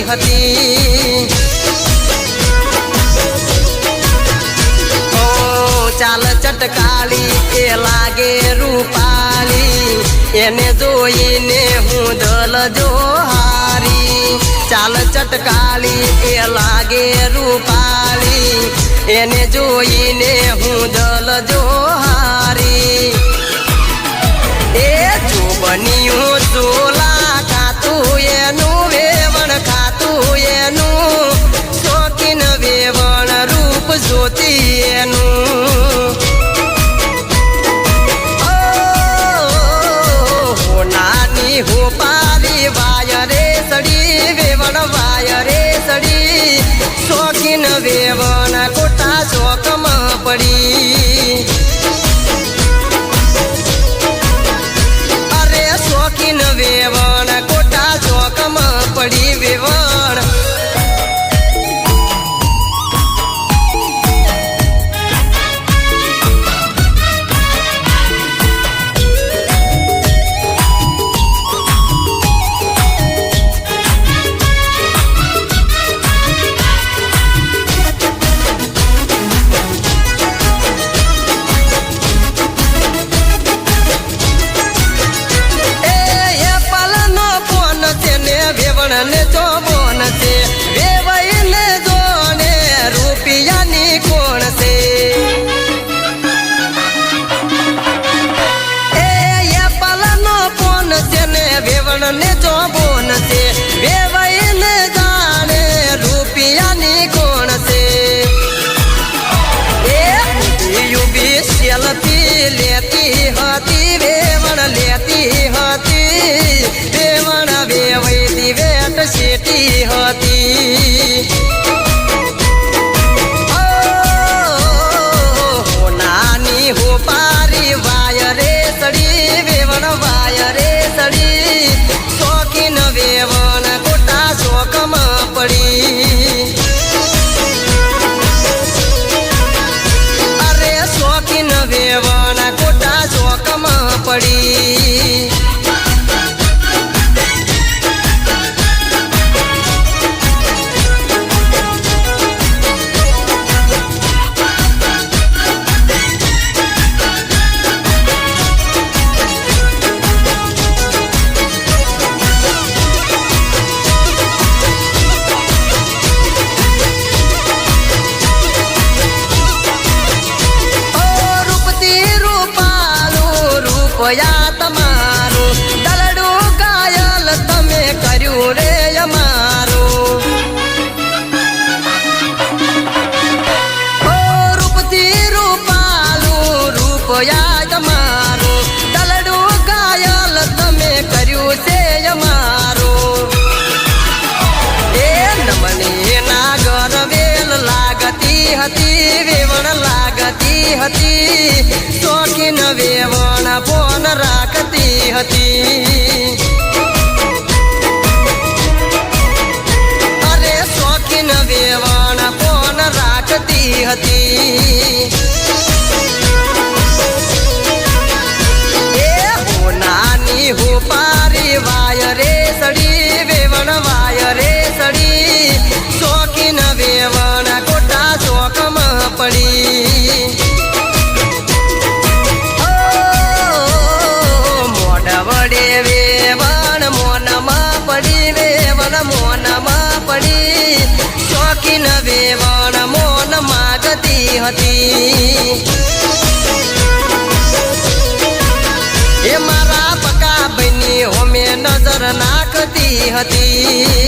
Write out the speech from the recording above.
હતી। ચાલ ચટકાળી એ લાગે રૂપાળી એને જોઈને હું દલ જો હારી। ચાલ ચટકાળી એ લાગે રૂપાળી એને જોઈને હું દલ જો હારી। એ જો બન્યું ચોલા ખાતું એનું વેવણ ખાતું એનું શોખીન વેવણ રૂપ જોતી એનું। નાની હો પારી વાયરે સડી વેવણ વાયરે સડી શોખીન વેવણ કોટા શોકમાં પડી। અરે શોખીન વેવણ કોટા શોકમાં પડી વેવણ। ને જો બોન છે વેવાઈને જોને રૂપિયાની કોણ છે। એ પાલનો કોણ છે ને વેવણ ને જો બોન છે વેવાઈને જાણે રૂપિયાની કોણ છે। એ યુબી સેલ્ફી લેતી હતી વેવણ લેતી હતી વેવણ વેવાઈ વેટ શેટી હતી। નાની હો પારી વાયરે સડી વેવણ વાયરે સડી શોખીન વેવણ કોટા શોકમાં પડી। અરે શોખીન વેવણ કોટા શોકમાં પડી। યા તમારું દલડું કાયલ તમે કર્યું રે અમારું। રૂપથી રૂપાલું રૂપયા તમારું દલડું કાયલ તમે કર્યું છે અમારું। એ નમની ના ગરવેલ લાગતી હતી વેવણ લાગતી હતી શોખીન વેવણ ફોન રાખતી હતી। અરે શોખીન વેવણ ફોન રાખતી હતી। એ હો નાની હો પારી વાયરે સડી વેવણ વાયરે સડી શોખીન વેવણ કોટા શોકમાં પડી। વડે વેવણ મોનમાં પડી વેવણ મોનમાં પડી શોખીન વેવણ મોન માગતી હતી। એ મારા પકા બની હોમે નજર નાખતી હતી।